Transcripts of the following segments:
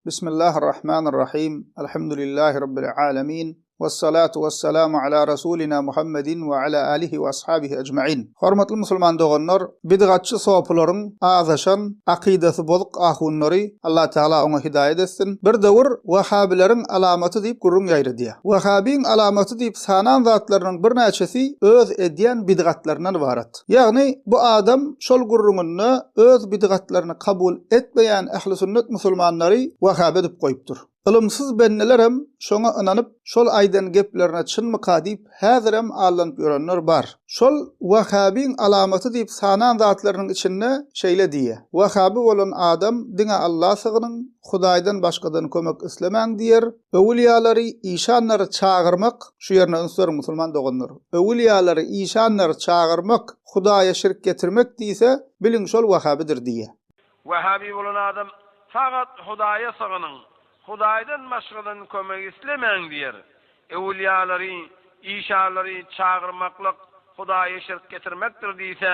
Bismillahirrahmanirrahim. Elhamdülillahi Rabbil alemin. Vessalatu vesselamu ala Rasulina Muhammedin ve ala alihi ve ashabihi ecma'in. Hormatly musulman doganlar, bidgatçy sopularyň azaşan akidasy bozuk ahunlary Allah Taala ona hidayet etsin. Bir dowr Wahabileriň alamaty diýip gurrun ýaýry diýär. Wahabiň alamaty diýip sanan zatlarynyň bir näçesi öz edýän bidgatlaryndan ibarat. Ýagny bu adam şol gurrunny öz bidgatlaryny kabul etmeýän ähli sünnet musulmanlary Wahabi diýip goýupdyr. Ilymsyz bennelerem şoňa inanyp şol aýdan geplerine çynmy kadyp häzirem allanyp ýörenler bar. Şol Wahabiň alamaty diýip sanan zatlarynyň içinde şeýle diýär. Wahabi bolan adam diňe Allah sygynyň Hudaýdan başgadan kömek islemäň diýer. Öwliýalary, işanlary çağırmak, şu ýerine ünsür musulman doganlar. Öwliýalary, işanlary çağırmak, Hudaýa şirk getirmek diýse, biliň şol Wahabidir diýär. Wahabi bolan adam fagat Hudaýa sygynyň Hudaýdan başgadan kömek islemäň diýer. Ewliýalary, işanlary çağırmaklyk Hudaýa şirk getirmekdir diýse,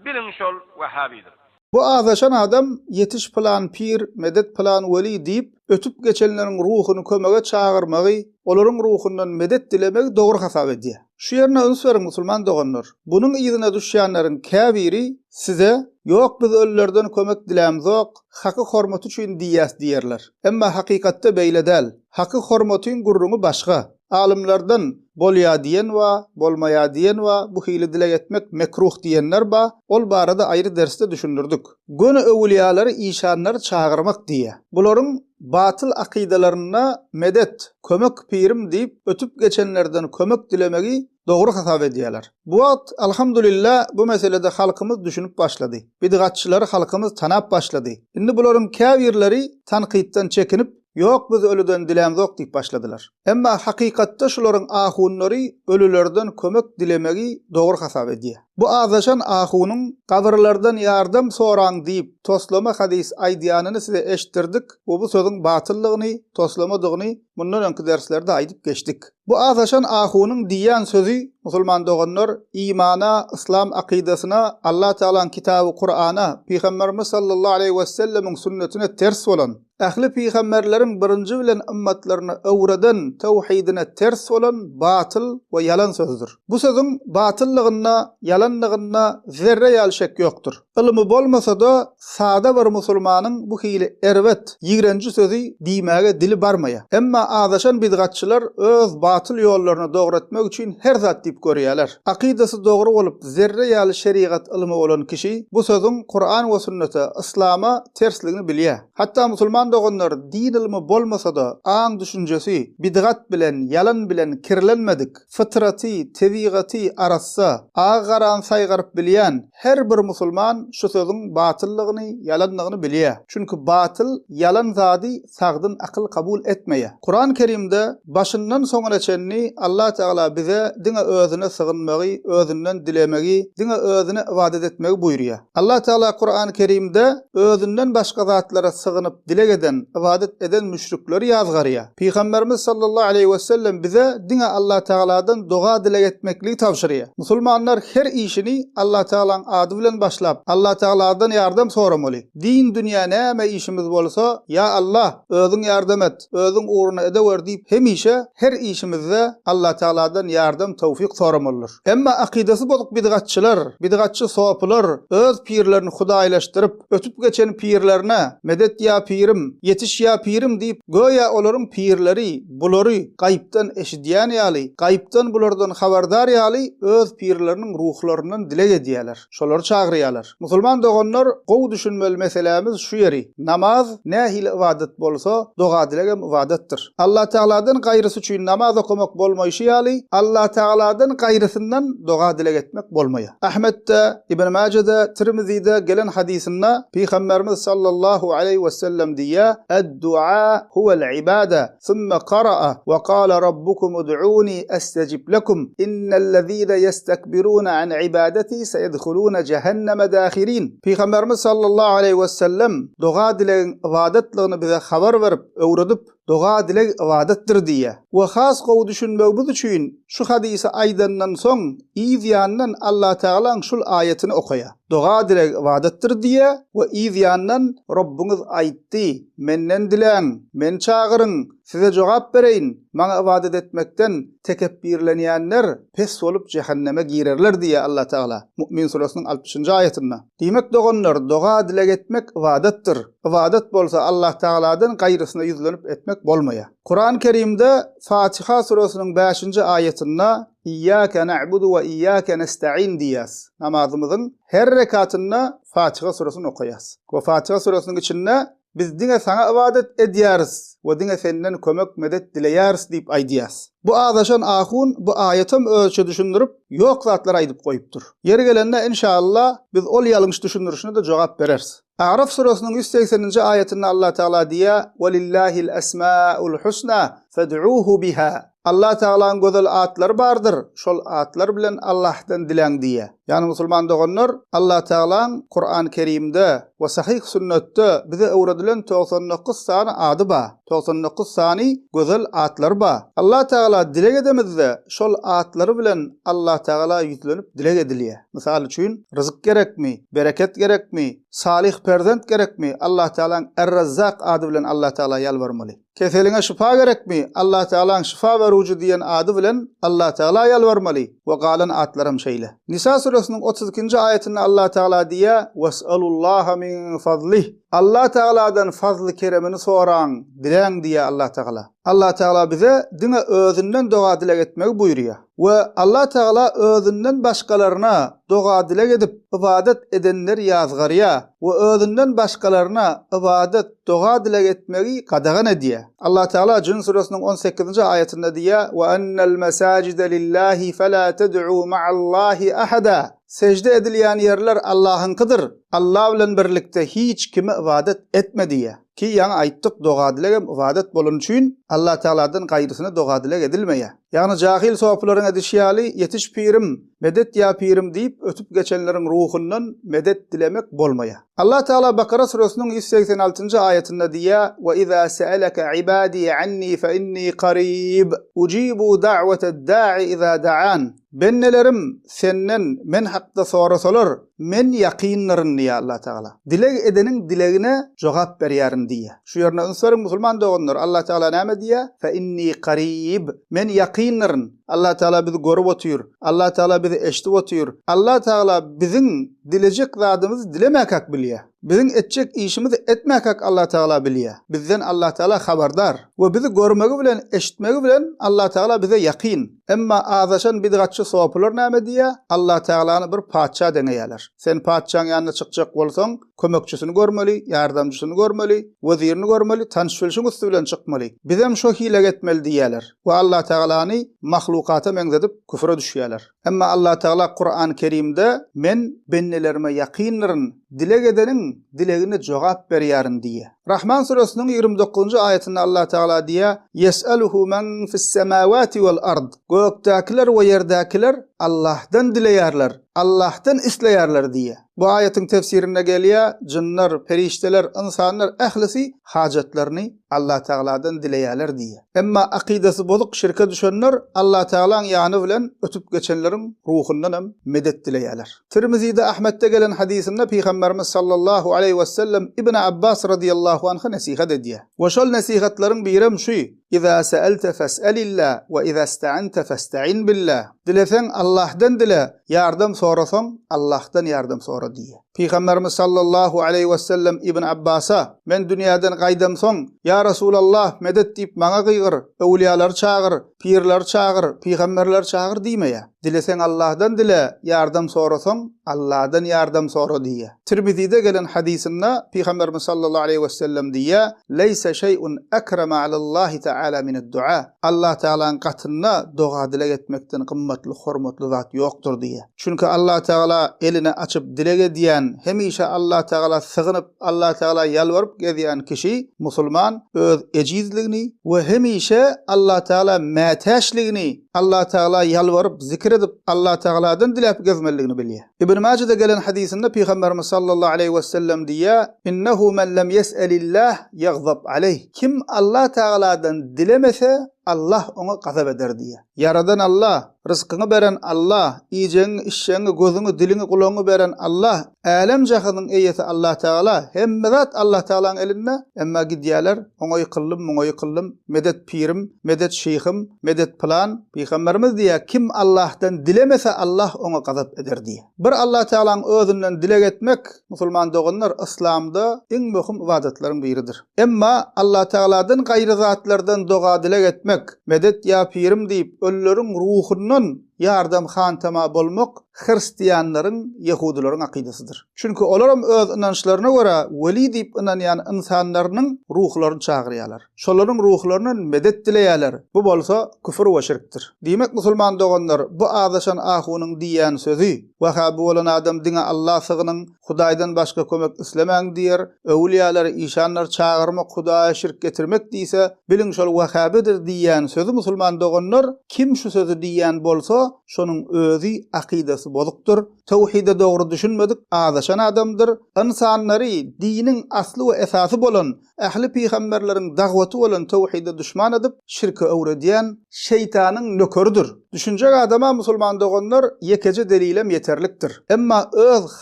biliň şol Wahabidir. Bu azaşan adam yetiş plan pir, medet plan weli diýip ötüp geçenleriň ruhuny kömege çağırmagy, olaryň ruhundan medet dilemegi dogry hasap edýär. Şu ýerine ünsür musulman doganlar. Bunyň ýygyna düşýänleriň käbiri size ýok biz ölülerden kömek dilämzok, haky hormaty üçin diýäs diýerler. Emma hakykatda beýle däl. Haky hormatyň gurruny başga. Alimlerden bolýa diýen we bolmaýa diýen we bu hili dile etmek mekruh diýenler ba, ol barada aýry derste düşündirdik. Göni öwliýalary, işanlary çağırmak diýär. Bularyň batyl akidalaryna medet, kömek pirim diýip ötüp geçenlerden kömek dilemegi dogry hasap edýärler. Bu wagt alhamdulillah bu meselede halkymyz düşünüp başlady. Bidgatçylary halkymyz tanap başlady. Indi bularyň käbirleri tanqidden çekinip ýok biz ölüden dilämzok diýip başladylar. Emma hakykatda şolaryň ahunlary ölülerden kömek dilemegi dogry hasap edýär. Bu azaşan ahunyň gabrlardan ýardam soraň diýip toslama hadis aýdýanyny size eşitdirdik. Bu sözüň batyllygyny, toslamadygyny mundan öňki derslerde aýdyp geçdik. Bu azaşan ahunyň diýen sözü musulman doganlar imana, İslam akidasyna, Allah Taala'nın kitabı Kur'ana, Peygamberimiz sallallahu aleyhi ve sellem'in sünnetine ters bolan, ähli peýgamberleriň birinji bilen ümmetlerini öwreden tawhidine ters bolan batıl we yalan sözdür. Bu sözüň batyllygyna, yalanlygyna zerre ýal şek ýokdur. Ilmy bolmasa-da sada bir musulmanyň bu hili erwet, ýigrenji sözü diýmäge dili barmaýar. Emma azaşan bidgatçylar öz batyl ýollaryny dogry etmek üçin her zat diýip görýärler. Akidasy dogry bolup zerre ýaly şeriat ilmi bolan kişi bu sözüň Kur'an we sünnete, İslama tersligini bilýär. Hatda musulman doganlar din ilmi bolmasa-da aň düşünjesi bidgat bilen, yalan bilen kirlenmedik. Fıtraty, tebigaty arassa agaran saýgaryp bilýän her bir musulman şu sözüň batyllygyny, yalanlygyny bilýär. Çünki batyl, yalan zady sagdyn akyl kabul etmeýär. Kur'an-ı Kerimde başyndan soňuna çenni Allah Taala bize diňe özüne sığınmagy, özünden dilemegi, diňe özüne ibadet etmegi buýrýar. Allah Taala Kur'an-ı Kerimde özünden başga zatlara sığınıp dilegeden, ibadet eden müşrikleri ýazgarýar. Peygamberimiz sallallahu aleyhi ve sellem bize diňe Allah Taala'dan doga dile etmekli tawşyrýar. Musulmanlar her işini Allah Taala'nın adı bilen başlap, Allah Taala'dan ýardam soramaly. Din dünýä näme işimiz bolsa, ya Allah, özüň ýardam et, özüň uğruna edewer diýip hemişe her işimizde Allah Taala'dan ýardam tawfik soramalydyr. Emma akidasy bozuk bidgatçylar, bidgatçy sopular öz pirlerini hudaýlaşdyryp, ötüp geçen pirlerine medet ýa pirim, yetiş ýa pirim diýip goýa olaryň pirleri bulary gaýpdan eşidýän ýaly, gaýpdan bulardan habardar ýaly öz pirleriniň ruhlaryndan dile edýärler. Şolary çağırýarlar. Musulman doganlar gowy düşünmeli meselemiz şu ýeri. Namaz nähil ibadet bolsa, doga dilegem ibadetdir. Allah Taala'dan gaýrysy üçin namaz okumak bolmaýşy ýaly, Allah Taala'dan gaýrysyndan doga dile etmek bolmaýar. Ahmetde, İbn Majah'da, Tirmizi'de gelen hadisinde Peygamberimiz sallallahu aleyhi ve sellem diýär: "Ed-du'a huvel ibada." Thumma qara'a ve qala rabbukum ud'uni astajib lakum innellezîne yestekbirûne an ibadeti seyedhulûne cehenneme dâhirîn. Peygamberimiz sallallahu aleyhi ve sellem doga dilen ibadetliğini bize haber verip, öwredip doga dilek ibadetdir diye. Ve has gowy düşünmegimiz üçin şu hadisi aydandan soň izyandan Allah Teala'nın şul ayetini okaya. Doga dilek ibadetdir diye ve izyandan Rabbimiz aýtdy. Menden dilen, men çağırın, size jogap bereyin. Maňa ibadet etmekden tekebbirlenýänler pes bolup cehenneme girerler diye Allah Teala Mü'min surasının 60-njy ayetinde. Diýmek dogonlar doga dilek etmek ibadetdir. İbadet bolsa Allah Teala'dan gaýrysyna yüzlenip etmek bolmaýa. Kur'an-ı Kerim'de Fatiha surasının 5-nji ayetinde İyyâke na'budu ve iyyâke nesta'in diyas. Namazımızın her rekatında Fatiha surasını okuyas. Ve Fatiha surasının içinde biz dine sana ibadet edýäris we dine senden kömek medet dileýäris diýip aýdýas. Bu adaşan ahun bu ayetim ölçü düşündürüp yok zatlar aýdyp goýupdyr. Yeri gelende inşallah biz ol ýalňyş düşündürüşine de jogap bereriz. A'raf surasının 180-nji ayetinde Allah Teala diýär: "Velillahil esmaul husna fad'uuhu biha." Allah Teala'nın gözel atlar bardır. Şol atlar bilen Allah'tan dilen diye. Yani musulman dogonlar Allah Teala'nın Kur'an-ı Kerim'de ve sahih sünnette bize öwredilen 99 sany ady ba. 99 sany gözel atlar ba. Allah Teala dilek edemizde şol atlary bilen Allah Teala yüzlenip dilek edilýär. Misal üçin rızık gerekmi, bereket gerekmi, salih perzent gerekmi? Allah Teala'nın Er-Razzaq ady bilen Allah Teala ýalvarmaly. Keseliňe şifa gerekmi? Allah Teala'nın şifa berүүçi diýen ady bilen Allah Teala ýalvarmaly. We galan atlarym şeýle. Nisa surasının 32-nji ayetinde Allah Teala diýär: "Ves'alullaha min fadlih." Allah Teala'dan fazly keremini soraň, dileň diye Allah Teala. Allah Teala bize dine özünden doga dilek etmek buyuruyor. Ve Allah Teala özünden başkalarına doga dilek edip ibadet edenler yazgarya ve özünden başkalarına ibadet doga dilek etmeyi kadagan ediyor. Allah Teala Cin surasının 18-nji ayetinde diýär: "Ve ennel mesacide lillahi fela ted'u ma'allahi ahada." Secde edilýän yerler Allah'ınkydyr. Allah bilen birlikde hiç kime ibadet etme diye. Ki ýa-ni aýtdyk doga dilek ibadet bolan üçin Allah Teala'dan gaýrysyna doga dilek edilmeýär. Yani jahil sohaplarına dişýäli yetiş pirim, medet ya pirim deyip ötüp geçenlerin ruhundan medet dilemek bolmaya. Allah Teala Bakara surasının 186-njy ayetinde diýär: "Ve izâ se'eleke ibâdî annî fe innî qarîb, ucibu da'weted dâ'i izâ da'an." Bennelerim senden men hakda sorasalar, men yaqinlerin diýär Allah Teala. Dilek edenin dilegine jogap berýärin diýär. Şu ýerine ünsürün musulman dogonlar Allah Teala näme diýär? "Fe innî qarîb." Men yaqinlerin. Allah Teala bizi görüp otyur. Allah Teala bizi eşitip otyur. Allah Teala bizim dilejek zadymyzy dilemek hak bilýär. Bizim etjek işimizi etmek hak Allah Teala bilýär. Bizden Allah Teala habardar. We bizi görmegi bilen, eşitmegi bilen Allah Teala bize yaqin. Emma azaşan bidgatçy sowaplar näme diýär? Allah Teala'ny bir paçça deňeýärler. Sen paççaň ýanyna çykjak bolsaň, kömekçisini görmeli, ýardamçysyny görmeli, wezirini görmeli, tanşylyşyň üstü bilen çykmaly. Bizem şo hile etmeli diýärler. We Allah Teala'ny mahlukata meňzedip küfre düşýärler. Emma Allah Teala Kur'an-ı Kerim'de men bennelerime yaqinlerin dilek edenin dilegine jogap berýärin diye. Rahman surasının 29-njy ayetinde Allah Teala diýär: "Yes'aluhu men fis semawati vel ard." Gökdäkiler we ýerdäkiler Allah'tan dileýärler, Allah'tan isleýärler diye. Bu ayetin tefsirine gelýär: jinler, perişteler, insanlar ählisi hajatlaryny Allah Teala'dan dileýärler diye. Emma akidesi bozuk şirke düşenler Allah Teala'nın ýany bilen ötüp geçenlerin ruhundan hem medet dileýärler. Tirmizi'de Ahmet'te gelen hadisinde Peygamberimiz sallallahu aleyhi ve sellem İbn Abbas radıyallahu anh'a nasihat ediyor. Ve şol nasihatların birem şu: "İza sa'alte fes'alillah ve iza ista'ante festa'in billah." Dilesen Allah'tan dile, yardım sorasan Allah'tan yardım sora diye. Peygamberimiz sallallahu aleyhi ve sellem İbn Abbas'a men dünýäden gaýdam soň ya Resulallah medet diýip maňa gyýgyr, öwliýalar çağır, pirler çağır, peygamberler çağır diýmeýär. Dilesen Allah'dan dile, yardım sorasan Allah'dan yardım sora diýär. Tirmizi'de gelen hadisinde Peygamberimiz sallallahu aleyhi ve sellem diýär: "Leysa şey'un akrama alallahi Teala mined du'a." Allah Teala'nın katında doga dilek etmekden kımmatly, hormatly zat ýokdur diýär. Çünkü Allah Teala elini açıp dilek edýän, hemişe Allah Teala sığınıp Allah Teala ýalwaryp gezýän kişi musulman öz ejizligini we hemişe Allah Teala mätäşligini Allah Taala yalvarıp zikir edip Allah Taala'dan dilep gezmeligini bilýär. İbn Majah'da gelen hadisinde Peygamberimiz sallallahu aleyhi ve sellem diýär: "İnnehu men lem yes'elillah yagzab aleyh." Kim Allah Taala'dan dilemese Allah ona gazap eder diýär. Yaradan Allah, rızkyny beren Allah, iýjeňi, işşeňi, gözüňi, diliňi, gulagyňy beren Allah, alem jahynyň eýesi Allah Taala, hemme zat Allah Taala'nın elinde. Emma gidýärler, oňa ýykylym, muňa ýykylym, medet pirim, medet şeyhim, medet plan. Peygamberimiz diýär, kim Allah'tan dilemese Allah ona gazap eder diýär. Bir Allah Taala'nın özünden dilek etmek, musulman doganlar İslamda iň möhüm ibadetleriň biridir. Emma Allah Taala'dan gaýry zatlardan doga dilek etmek, medet ya pirim diýip ölleriň ruhundan yardam hantama bolmak Hristiyanlaryň, Yahudilaryň akidasydyr. Çünki olaram öz inançlaryna görä weli diýip inanýan insanlaryň ruhlaryny çagyrýarlar. Şolaryň ruhlaryny medet dileýärler. Bu bolsa küfür we şirkdir. Diýmek musulman doganlar bu adaşan ahunyň diýen sözü Wahhabi bolan adam diňe Allah sygynyň Hudaýdan başga kömek islemäň diýer, öwliýalary, işanlar çagyrmak, Hudaýa şirk getirmek diýse, biliň şol Wahhabidir diýen sözü musulman doganlar kim şu sözü diýen bolsa, şonuň özü akidasy bozukdur. Tawhide dogry düşünmedik, adaşan adamdyr. İnsanlary diniň asly we esasy bolan, ähli peýgamberleriň dagwaty bolan tawhide düşman edip, şirke öwredýän şeytanyň nökeridir. Düşünjek adama musulman doganlar ýekeje delilem yeterlikdir. Emma öz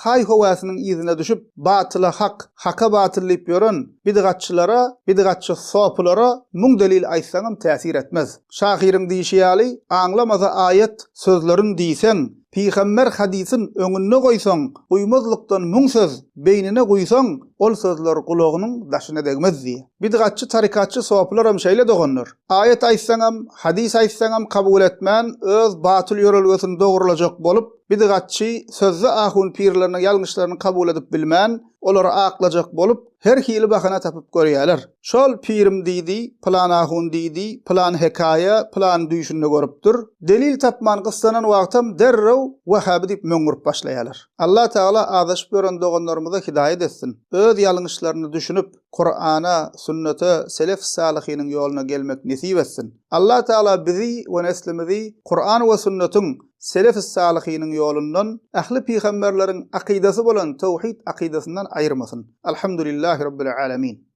hay-hawasynyň izine düşüp batyla hak, haka batyl diýip ýören bidgatçylara, bidgatçy soplara muň delil aýtsaňam täsir etmez. Şahyryň diýişýäli, aňlamaza ayet sözlerin diýsen, Peygamber hadisin öňüne goýsaň, uýmazlykdan muň söz beýnine goýsaň, ol sözler gulagynyň daşyna degmez diýär. Bidgatçy, tarikatçy soplar hem şeýle doganlar. Ayet aýtsaňam, hadis aýtsaňam kabul etmän, öz batyl ýörelgesini dogrulajak bolup, bidgatçy sözde ahun pirleriniň ýalňyşlaryny kabul edip bilmän, olary aklajak bolup, her hili bahana tapıp görýärler. Şol pirim diýdi, plan ahun diýdi, plan hekaýa, plan duýşünde görüpdir. Delil tapman gystanan wagtam derrew Wahhabi diýip möňürüp başlaýarlar. Allah Taala adaşyp gören doganlarymyza hidaýet etsin. Öz ýalňyşlaryny düşünüp, Kur'ana, sünnete, selef salihiniň ýoluna gelmek nesip etsin. Allah Taala bizi we neslimizi Kur'an we sünnetin selef-i salihiniň ýolundan, ähli peýgamberleriň akidasy bolan tawhid akidasyndan aýyrmasyn. Alhamdulillahi rabbil alamin.